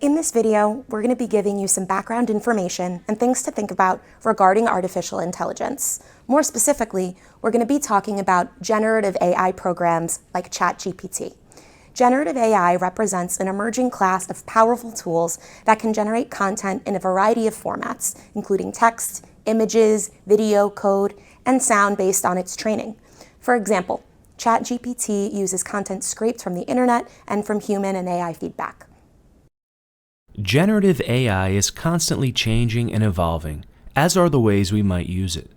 In this video, we're going to be giving you some background information and things to think about regarding artificial intelligence. More specifically, we're going to be talking about generative AI programs like ChatGPT. Generative AI represents an emerging class of powerful tools that can generate content in a variety of formats, including text, images, video, code, and sound based on its training. For example, ChatGPT uses content scraped from the internet and from human and AI feedback. Generative AI is constantly changing and evolving, as are the ways we might use it.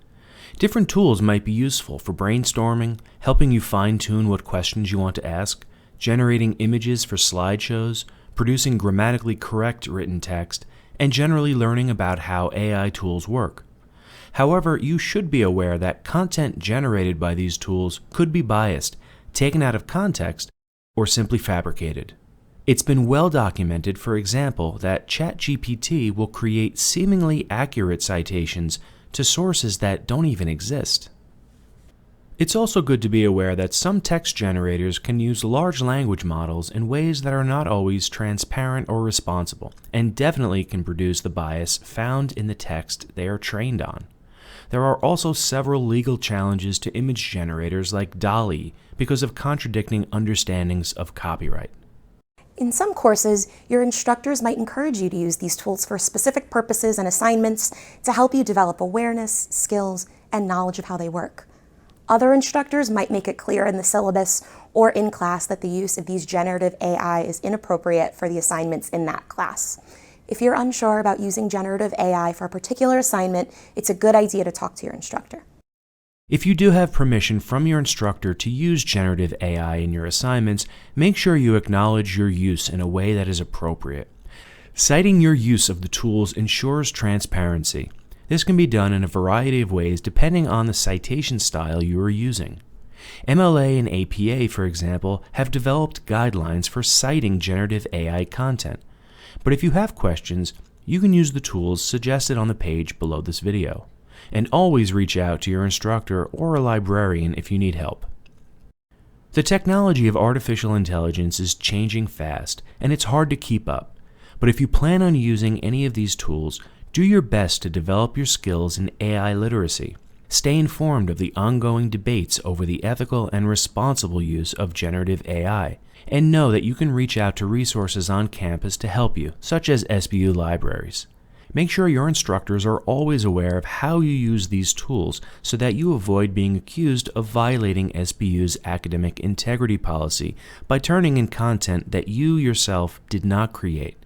Different tools might be useful for brainstorming, helping you fine-tune what questions you want to ask, generating images for slideshows, producing grammatically correct written text, and generally learning about how AI tools work. However, you should be aware that content generated by these tools could be biased, taken out of context, or simply fabricated. It's been well documented, for example, that ChatGPT will create seemingly accurate citations to sources that don't even exist. It's also good to be aware that some text generators can use large language models in ways that are not always transparent or responsible, and definitely can produce the bias found in the text they are trained on. There are also several legal challenges to image generators like DALL-E because of contradicting understandings of copyright. In some courses, your instructors might encourage you to use these tools for specific purposes and assignments to help you develop awareness, skills, and knowledge of how they work. Other instructors might make it clear in the syllabus or in class that the use of these generative AI is inappropriate for the assignments in that class. If you're unsure about using generative AI for a particular assignment, it's a good idea to talk to your instructor. If you do have permission from your instructor to use generative AI in your assignments, make sure you acknowledge your use in a way that is appropriate. Citing your use of the tools ensures transparency. This can be done in a variety of ways depending on the citation style you are using. MLA and APA, for example, have developed guidelines for citing generative AI content. But if you have questions, you can use the tools suggested on the page below this video. And always reach out to your instructor or a librarian if you need help. The technology of artificial intelligence is changing fast, and it's hard to keep up. But if you plan on using any of these tools, do your best to develop your skills in AI literacy. Stay informed of the ongoing debates over the ethical and responsible use of generative AI, and know that you can reach out to resources on campus to help you, such as SBU libraries. Make sure your instructors are always aware of how you use these tools so that you avoid being accused of violating SBU's academic integrity policy by turning in content that you yourself did not create,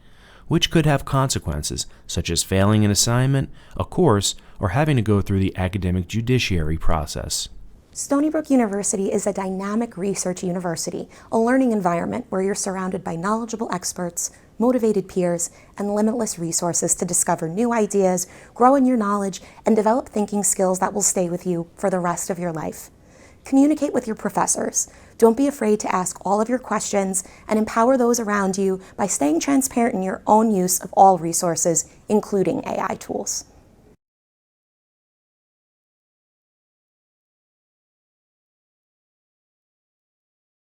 which could have consequences such as failing an assignment, a course, or having to go through the academic judiciary process. Stony Brook University is a dynamic research university, a learning environment where you're surrounded by knowledgeable experts, motivated peers, and limitless resources to discover new ideas, grow in your knowledge, and develop thinking skills that will stay with you for the rest of your life. Communicate with your professors. Don't be afraid to ask all of your questions, and empower those around you by staying transparent in your own use of all resources, including AI tools.